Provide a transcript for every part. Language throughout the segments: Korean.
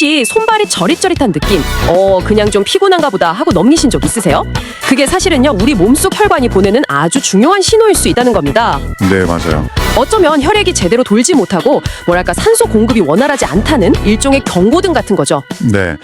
혹시 손발이 저릿저릿한 느낌? 그냥 좀 피곤한가 보다 하고 넘기신 적 있으세요? 그게 사실은요, 우리 몸속 혈관이 보내는 아주 중요한 신호일 수 있다는 겁니다. 네, 맞아요. 어쩌면 혈액이 제대로 돌지 못하고 뭐랄까 산소 공급이 원활하지 않다는 일종의 경고등 같은 거죠. 네.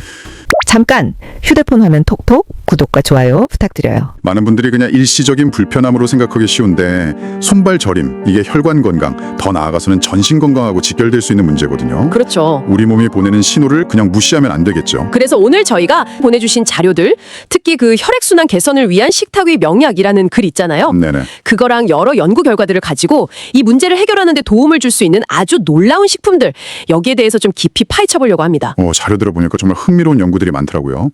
잠깐 휴대폰 화면 톡톡 구독과 좋아요 부탁드려요. 많은 분들이 그냥 일시적인 불편함으로 생각하기 쉬운데 손발 저림, 이게 혈관 건강, 더 나아가서는 전신 건강하고 직결될 수 있는 문제거든요. 그렇죠. 우리 몸이 보내는 신호를 그냥 무시하면 안 되겠죠. 그래서 오늘 저희가 보내주신 자료들, 특히 그 혈액순환 개선을 위한 식탁 위 명약이라는 글 있잖아요. 네네. 그거랑 여러 연구 결과들을 가지고 이 문제를 해결하는 데 도움을 줄 수 있는 아주 놀라운 식품들, 여기에 대해서 좀 깊이 파헤쳐 보려고 합니다. 자료 들어보니까 정말 흥미로운 연구들이 많더라고요.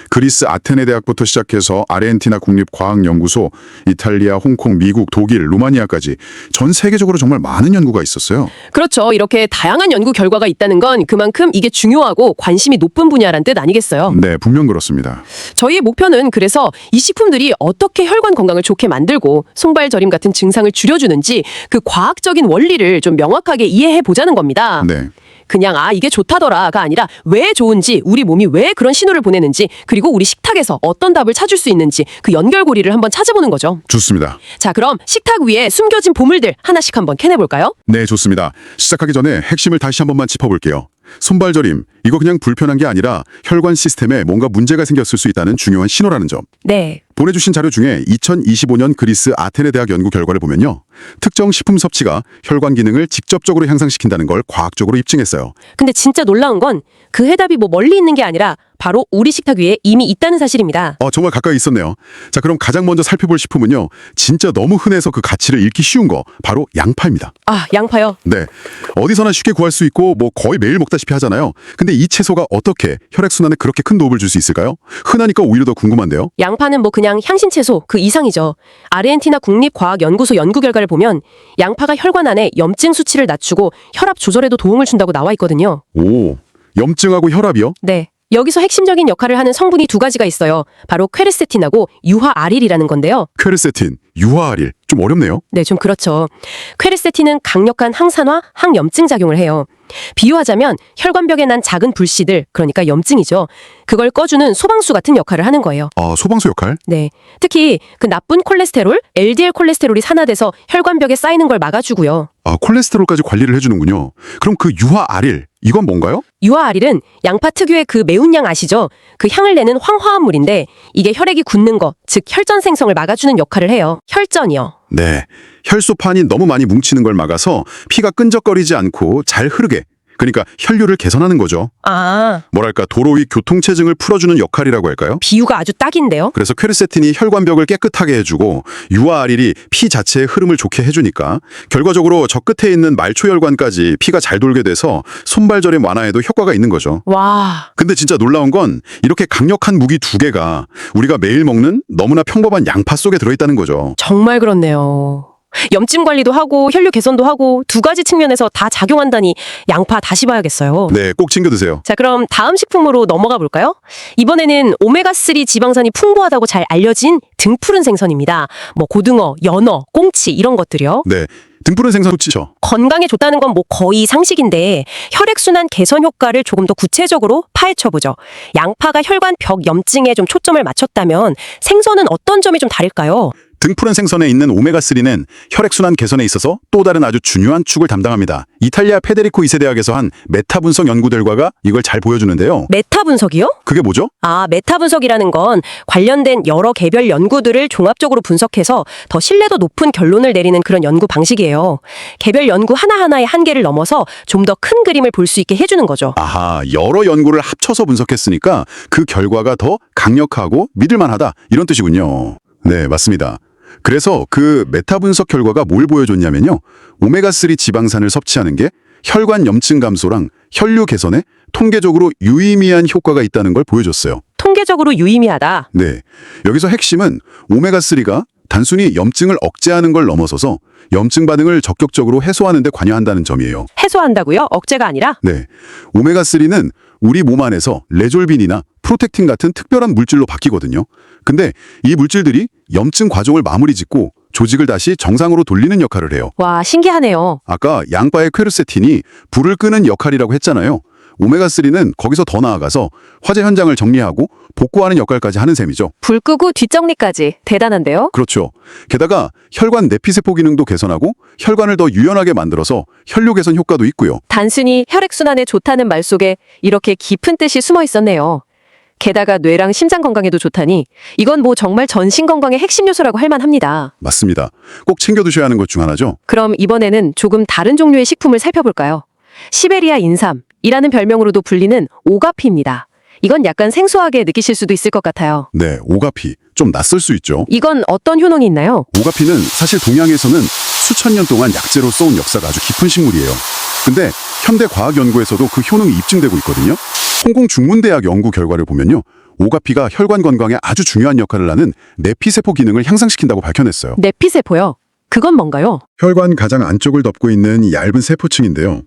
그리스 아테네 대학부터 시작해서 아르헨티나 국립과학연구소, 이탈리아, 홍콩, 미국, 독일, 루마니아까지 전 세계적으로 정말 많은 연구가 있었어요. 그렇죠. 이렇게 다양한 연구 결과가 있다는 건 그만큼 이게 중요하고 관심이 높은 분야란 뜻 아니겠어요? 네, 분명 그렇습니다. 저희의 목표는 그래서 이 식품들이 어떻게 혈관 건강을 좋게 만들고 손발 저림 같은 증상을 줄여주는지 그 과학적인 원리를 좀 명확하게 이해해 보자는 겁니다. 네. 그냥 이게 좋다더라가 아니라 왜 좋은지, 우리 몸이 왜 그런 신호를 보내는지, 그리고 우리 식탁에서 어떤 답을 찾을 수 있는지 그 연결고리를 한번 찾아보는 거죠. 좋습니다. 자, 그럼 식탁 위에 숨겨진 보물들 하나씩 한번 캐내볼까요? 네, 좋습니다. 시작하기 전에 핵심을 다시 한 번만 짚어볼게요. 손발 저림, 이거 그냥 불편한 게 아니라 혈관 시스템에 뭔가 문제가 생겼을 수 있다는 중요한 신호라는 점. 네. 보내주신 자료 중에 2025년 그리스 아테네 대학 연구 결과를 보면요, 특정 식품 섭취가 혈관 기능을 직접적으로 향상시킨다는 걸 과학적으로 입증했어요. 근데 진짜 놀라운 건 그 해답이 뭐 멀리 있는 게 아니라 바로 우리 식탁 위에 이미 있다는 사실입니다. 정말 가까이 있었네요. 자, 그럼 가장 먼저 살펴볼 식품은요, 진짜 너무 흔해서 그 가치를 잃기 쉬운 거, 바로 양파입니다. 양파요? 네, 어디서나 쉽게 구할 수 있고 뭐 거의 매일 먹다시피 하잖아요. 근데 이 채소가 어떻게 혈액순환에 그렇게 큰 도움을 줄 수 있을까요? 흔하니까 오히려 더 궁금한데요. 양파는 뭐 그냥 향신채소 그 이상이죠. 아르헨티나 국립과학연구소 연구 결과를 보면 양파가 혈관 안에 염증 수치를 낮추고 혈압 조절에도 도움을 준다고 나와 있거든요. 오, 염증하고 혈압이요? 네. 여기서 핵심적인 역할을 하는 성분이 두 가지가 있어요. 바로 퀘르세틴하고 유화아릴이라는 건데요. 퀘르세틴, 유화아릴, 좀 어렵네요. 네, 좀 그렇죠. 퀘르세틴은 강력한 항산화, 항염증 작용을 해요. 비유하자면 혈관벽에 난 작은 불씨들, 그러니까 염증이죠. 그걸 꺼주는 소방수 같은 역할을 하는 거예요. 소방수 역할? 네. 특히 그 나쁜 콜레스테롤, LDL 콜레스테롤이 산화돼서 혈관벽에 쌓이는 걸 막아주고요. 콜레스테롤까지 관리를 해주는군요. 그럼 그 유화아릴, 이건 뭔가요? 유화아릴은 양파 특유의 그 매운 향 아시죠? 그 향을 내는 황화합물인데 이게 혈액이 굳는 거, 즉 혈전 생성을 막아주는 역할을 해요. 혈전이요. 네, 혈소판이 너무 많이 뭉치는 걸 막아서 피가 끈적거리지 않고 잘 흐르게, 그러니까 혈류를 개선하는 거죠. 뭐랄까 도로 위 교통체증을 풀어주는 역할이라고 할까요? 비유가 아주 딱인데요. 그래서 퀘르세틴이 혈관벽을 깨끗하게 해주고 유화아릴이 피 자체의 흐름을 좋게 해주니까 결과적으로 저 끝에 있는 말초혈관까지 피가 잘 돌게 돼서 손발저림 완화에도 효과가 있는 거죠. 와. 근데 진짜 놀라운 건 이렇게 강력한 무기 두 개가 우리가 매일 먹는 너무나 평범한 양파 속에 들어있다는 거죠. 정말 그렇네요. 염증 관리도 하고 혈류 개선도 하고 두 가지 측면에서 다 작용한다니 양파 다시 봐야겠어요. 네, 꼭 챙겨 드세요. 자, 그럼 다음 식품으로 넘어가 볼까요? 이번에는 오메가3 지방산이 풍부하다고 잘 알려진 등푸른 생선입니다. 뭐 고등어, 연어, 꽁치 이런 것들이요. 네, 등푸른 생선 좋죠. 건강에 좋다는 건 뭐 거의 상식인데 혈액순환 개선 효과를 조금 더 구체적으로 파헤쳐보죠. 양파가 혈관 벽 염증에 좀 초점을 맞췄다면 생선은 어떤 점이 좀 다를까요? 등푸른 생선에 있는 오메가3는 혈액순환 개선에 있어서 또 다른 아주 중요한 축을 담당합니다. 이탈리아 페데리코 2세 대학에서 한 메타 분석 연구 결과가 이걸 잘 보여주는데요. 메타 분석이요? 그게 뭐죠? 메타 분석이라는 건 관련된 여러 개별 연구들을 종합적으로 분석해서 더 신뢰도 높은 결론을 내리는 그런 연구 방식이에요. 개별 연구 하나하나의 한계를 넘어서 좀 더 큰 그림을 볼 수 있게 해주는 거죠. 여러 연구를 합쳐서 분석했으니까 그 결과가 더 강력하고 믿을만하다, 이런 뜻이군요. 네, 맞습니다. 그래서 그 메타 분석 결과가 뭘 보여줬냐면요, 오메가3 지방산을 섭취하는 게 혈관 염증 감소랑 혈류 개선에 통계적으로 유의미한 효과가 있다는 걸 보여줬어요. 통계적으로 유의미하다. 네, 여기서 핵심은 오메가3가 단순히 염증을 억제하는 걸 넘어서서 염증 반응을 적극적으로 해소하는 데 관여한다는 점이에요. 해소한다고요? 억제가 아니라? 네, 오메가3는 우리 몸 안에서 레졸빈이나 프로텍틴 같은 특별한 물질로 바뀌거든요. 근데 이 물질들이 염증 과정을 마무리 짓고 조직을 다시 정상으로 돌리는 역할을 해요. 와, 신기하네요. 아까 양파의 퀘르세틴이 불을 끄는 역할이라고 했잖아요. 오메가3는 거기서 더 나아가서 화재 현장을 정리하고 복구하는 역할까지 하는 셈이죠. 불 끄고 뒷정리까지 대단한데요? 그렇죠. 게다가 혈관 내피세포 기능도 개선하고 혈관을 더 유연하게 만들어서 혈류 개선 효과도 있고요. 단순히 혈액순환에 좋다는 말 속에 이렇게 깊은 뜻이 숨어 있었네요. 게다가 뇌랑 심장 건강에도 좋다니 이건 뭐 정말 전신 건강의 핵심 요소라고 할 만합니다. 맞습니다. 꼭 챙겨 두셔야 하는 것 중 하나죠. 그럼 이번에는 조금 다른 종류의 식품을 살펴볼까요? 시베리아 인삼이라는 별명으로도 불리는 오가피입니다. 이건 약간 생소하게 느끼실 수도 있을 것 같아요. 네, 오가피. 좀 낯설 수 있죠. 이건 어떤 효능이 있나요? 오가피는 사실 동양에서는 수천 년 동안 약재로 써온 역사가 아주 깊은 식물이에요. 근데 현대 과학 연구에서도 그 효능이 입증되고 있거든요. 홍콩 중문대학 연구 결과를 보면요. 오가피가 혈관 건강에 아주 중요한 역할을 하는 내피세포 기능을 향상시킨다고 밝혀냈어요. 내피세포요? 그건 뭔가요? 혈관 가장 안쪽을 덮고 있는 얇은 세포층인데요.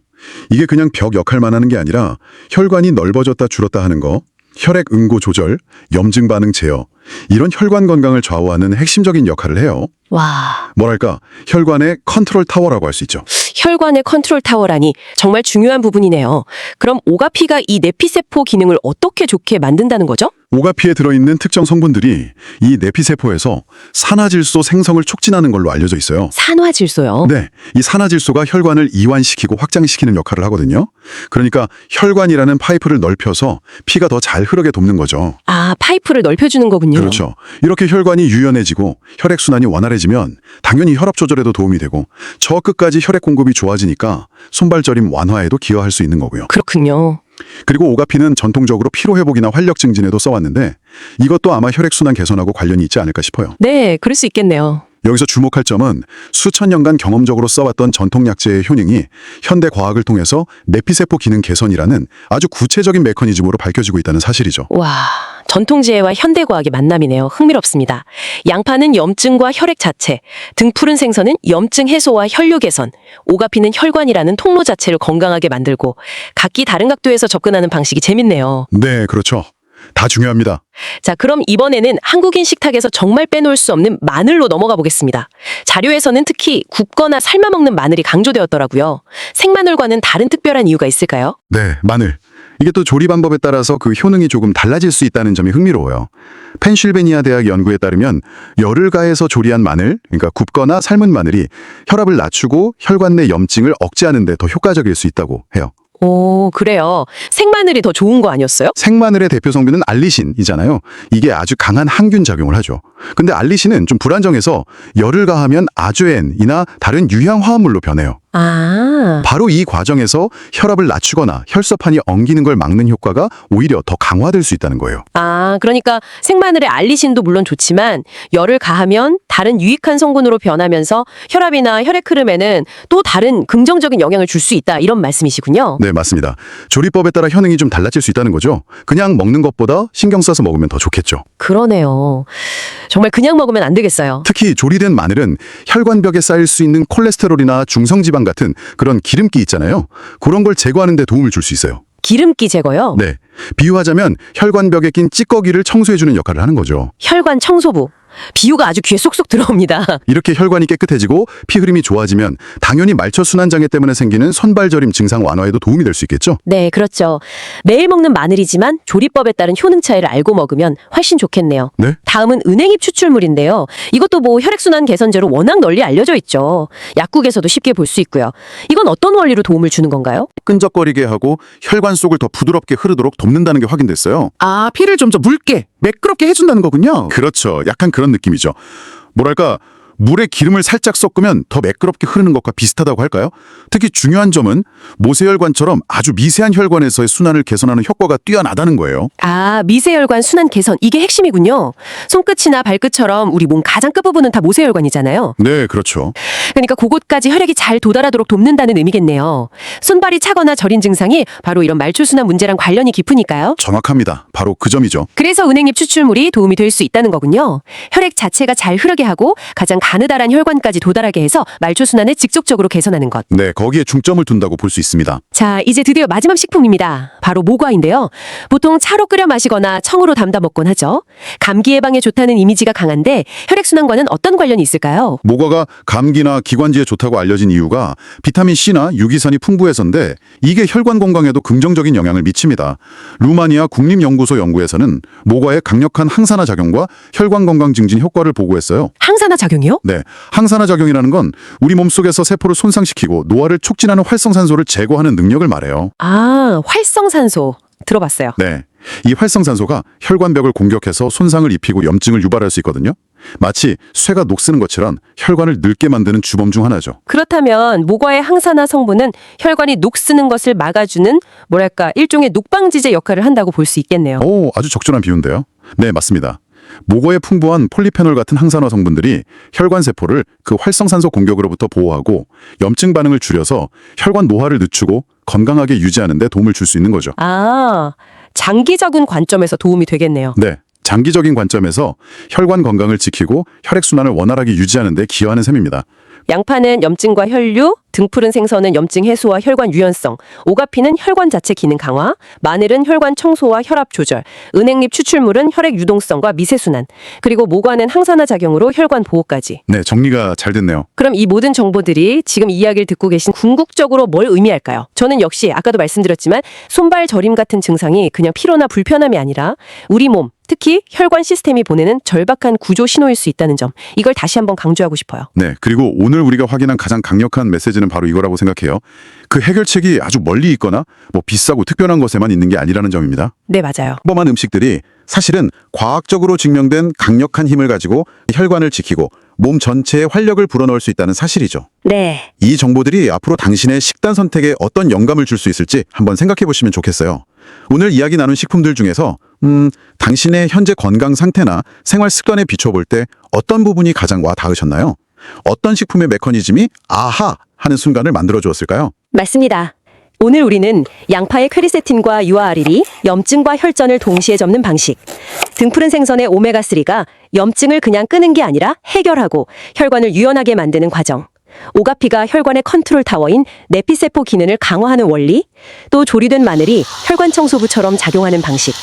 이게 그냥 벽 역할만 하는 게 아니라 혈관이 넓어졌다 줄었다 하는 거, 혈액 응고 조절, 염증 반응 제어, 이런 혈관 건강을 좌우하는 핵심적인 역할을 해요. 와, 뭐랄까, 혈관의 컨트롤 타워라고 할 수 있죠. 혈관의 컨트롤 타워라니 정말 중요한 부분이네요. 그럼 오가피가 이 내피세포 기능을 어떻게 좋게 만든다는 거죠? 오가피에 들어있는 특정 성분들이 이 내피세포에서 산화질소 생성을 촉진하는 걸로 알려져 있어요. 산화질소요? 네, 이 산화질소가 혈관을 이완시키고 확장시키는 역할을 하거든요. 그러니까 혈관이라는 파이프를 넓혀서 피가 더 잘 흐르게 돕는 거죠. 아, 파이프를 넓혀주는 거군요. 그렇죠. 이렇게 혈관이 유연해지고 혈액순환이 원활해지면 당연히 혈압 조절에도 도움이 되고 저 끝까지 혈액 공급이 좋아지니까 손발저림 완화에도 기여할 수 있는 거고요. 그렇군요. 그리고 오가피는 전통적으로 피로회복이나 활력 증진에도 써왔는데 이것도 아마 혈액순환 개선하고 관련이 있지 않을까 싶어요. 네, 그럴 수 있겠네요. 여기서 주목할 점은 수천 년간 경험적으로 써왔던 전통약재의 효능이 현대 과학을 통해서 내피세포 기능 개선이라는 아주 구체적인 메커니즘으로 밝혀지고 있다는 사실이죠. 와, 전통지혜와 현대과학의 만남이네요. 흥미롭습니다. 양파는 염증과 혈액 자체, 등푸른 생선은 염증 해소와 혈류 개선, 오가피는 혈관이라는 통로 자체를 건강하게 만들고 각기 다른 각도에서 접근하는 방식이 재밌네요. 네, 그렇죠. 다 중요합니다. 자, 그럼 이번에는 한국인 식탁에서 정말 빼놓을 수 없는 마늘로 넘어가 보겠습니다. 자료에서는 특히 굽거나 삶아 먹는 마늘이 강조되었더라고요. 생마늘과는 다른 특별한 이유가 있을까요? 네, 마늘. 이게 또 조리 방법에 따라서 그 효능이 조금 달라질 수 있다는 점이 흥미로워요. 펜실베니아 대학 연구에 따르면 열을 가해서 조리한 마늘, 그러니까 굽거나 삶은 마늘이 혈압을 낮추고 혈관 내 염증을 억제하는 데 더 효과적일 수 있다고 해요. 오, 그래요. 생마늘이 더 좋은 거 아니었어요? 생마늘의 대표 성분은 알리신이잖아요. 이게 아주 강한 항균 작용을 하죠. 근데 알리신은 좀 불안정해서 열을 가하면 아주엔이나 다른 유향 화합물로 변해요. 아, 바로 이 과정에서 혈압을 낮추거나 혈서판이 엉기는 걸 막는 효과가 오히려 더 강화될 수 있다는 거예요. 그러니까 생마늘의 알리신도 물론 좋지만 열을 가하면 다른 유익한 성분으로 변하면서 혈압이나 혈액 흐름에는 또 다른 긍정적인 영향을 줄 수 있다 이런 말씀이시군요. 네, 맞습니다. 조리법에 따라 효능이 좀 달라질 수 있다는 거죠. 그냥 먹는 것보다 신경 써서 먹으면 더 좋겠죠. 그러네요. 정말 그냥 먹으면 안 되겠어요. 특히 조리된 마늘은 혈관벽에 쌓일 수 있는 콜레스테롤이나 중성지방 같은 그런 기름기 있잖아요. 그런 걸 제거하는 데 도움을 줄 수 있어요. 기름기 제거요? 네. 비유하자면 혈관벽에 낀 찌꺼기를 청소해주는 역할을 하는 거죠. 혈관 청소부. 비유가 아주 귀에 쏙쏙 들어옵니다. 이렇게 혈관이 깨끗해지고 피 흐름이 좋아지면 당연히 말초순환장애 때문에 생기는 손발저림 증상 완화에도 도움이 될 수 있겠죠? 네, 그렇죠. 매일 먹는 마늘이지만 조리법에 따른 효능 차이를 알고 먹으면 훨씬 좋겠네요. 네? 다음은 은행잎 추출물인데요. 이것도 뭐 혈액순환 개선제로 워낙 널리 알려져 있죠. 약국에서도 쉽게 볼 수 있고요. 이건 어떤 원리로 도움을 주는 건가요? 끈적거리게 하고 혈관 속을 더 부드럽게 흐르도록 돕는다는 게 확인됐어요. 아, 피를 좀 더 묽게, 매끄럽게 해준다는 거군요. 그렇죠. 약간 그런 느낌이죠. 뭐랄까, 물에 기름을 살짝 섞으면 더 매끄럽게 흐르는 것과 비슷하다고 할까요? 특히 중요한 점은 모세혈관처럼 아주 미세한 혈관에서의 순환을 개선하는 효과가 뛰어나다는 거예요. 아, 미세혈관 순환 개선. 이게 핵심이군요. 손끝이나 발끝처럼 우리 몸 가장 끝부분은 다 모세혈관이잖아요. 네, 그렇죠. 그러니까 그곳까지 혈액이 잘 도달하도록 돕는다는 의미겠네요. 손발이 차거나 저린 증상이 바로 이런 말초순환 문제랑 관련이 깊으니까요. 정확합니다. 바로 그 점이죠. 그래서 은행잎 추출물이 도움이 될 수 있다는 거군요. 혈액 자체가 잘 흐르게 하고 가장 가느다란 혈관까지 도달하게 해서 말초순환을 직접적으로 개선하는 것. 네, 거기에 중점을 둔다고 볼 수 있습니다. 자, 이제 드디어 마지막 식품입니다. 바로 모과인데요. 보통 차로 끓여 마시거나 청으로 담다 먹곤 하죠. 감기 예방에 좋다는 이미지가 강한데 혈액순환과는 어떤 관련이 있을까요? 모과가 감기나 기관지에 좋다고 알려진 이유가 비타민 C나 유기산이 풍부해서인데 이게 혈관 건강에도 긍정적인 영향을 미칩니다. 루마니아 국립연구소 연구에서는 모과의 강력한 항산화 작용과 혈관 건강 증진 효과를 보고했어요. 항산화 작용이요? 네, 항산화 작용이라는 건 우리 몸속에서 세포를 손상시키고 노화를 촉진하는 활성산소를 제거하는 능력을 말해요. 아, 활성산소. 들어봤어요. 네, 이 활성산소가 혈관벽을 공격해서 손상을 입히고 염증을 유발할 수 있거든요. 마치 쇠가 녹쓰는 것처럼 혈관을 늙게 만드는 주범 중 하나죠. 그렇다면 모과의 항산화 성분은 혈관이 녹쓰는 것을 막아주는 뭐랄까 일종의 녹방지제 역할을 한다고 볼 수 있겠네요. 오, 아주 적절한 비유인데요. 네, 맞습니다. 모과에 풍부한 폴리페놀 같은 항산화 성분들이 혈관 세포를 그 활성산소 공격으로부터 보호하고 염증 반응을 줄여서 혈관 노화를 늦추고 건강하게 유지하는 데 도움을 줄 수 있는 거죠. 아, 장기적인 관점에서 도움이 되겠네요. 네, 장기적인 관점에서 혈관 건강을 지키고 혈액순환을 원활하게 유지하는 데 기여하는 셈입니다. 양파는 염증과 혈류, 등푸른 생선은 염증 해소와 혈관 유연성, 오가피는 혈관 자체 기능 강화, 마늘은 혈관 청소와 혈압 조절, 은행잎 추출물은 혈액 유동성과 미세순환, 그리고 모과는 항산화 작용으로 혈관 보호까지. 네, 정리가 잘 됐네요. 그럼 이 모든 정보들이 지금 이야기를 듣고 계신 궁극적으로 뭘 의미할까요? 저는 역시 아까도 말씀드렸지만 손발 저림 같은 증상이 그냥 피로나 불편함이 아니라 우리 몸, 특히 혈관 시스템이 보내는 절박한 구조 신호일 수 있다는 점, 이걸 다시 한번 강조하고 싶어요. 네, 그리고 오늘 우리가 확인한 가장 강력한 메시지는 바로 이거라고 생각해요. 그 해결책이 아주 멀리 있거나 뭐 비싸고 특별한 것에만 있는 게 아니라는 점입니다. 네, 맞아요. 평범한 음식들이 사실은 과학적으로 증명된 강력한 힘을 가지고 혈관을 지키고 몸 전체에 활력을 불어넣을 수 있다는 사실이죠. 네. 이 정보들이 앞으로 당신의 식단 선택에 어떤 영감을 줄 수 있을지 한번 생각해 보시면 좋겠어요. 오늘 이야기 나눈 식품들 중에서 당신의 현재 건강 상태나 생활 습관에 비춰볼 때 어떤 부분이 가장 와 닿으셨나요? 어떤 식품의 메커니즘이 아하 하는 순간을 만들어 주었을까요? 맞습니다. 오늘 우리는 양파의 퀘리세틴과 유아아릴이 염증과 혈전을 동시에 접는 방식, 등푸른 생선의 오메가3가 염증을 그냥 끄는 게 아니라 해결하고 혈관을 유연하게 만드는 과정, 오가피가 혈관의 컨트롤 타워인 내피세포 기능을 강화하는 원리, 또 조리된 마늘이 혈관 청소부처럼 작용하는 방식,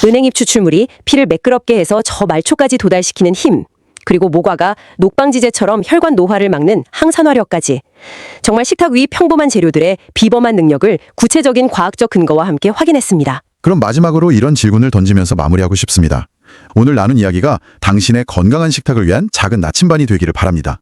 은행잎 추출물이 피를 매끄럽게 해서 저 말초까지 도달시키는 힘, 그리고 모과가 녹방지제처럼 혈관 노화를 막는 항산화력까지. 정말 식탁 위 평범한 재료들의 비범한 능력을 구체적인 과학적 근거와 함께 확인했습니다. 그럼 마지막으로 이런 질문을 던지면서 마무리하고 싶습니다. 오늘 나눈 이야기가 당신의 건강한 식탁을 위한 작은 나침반이 되기를 바랍니다.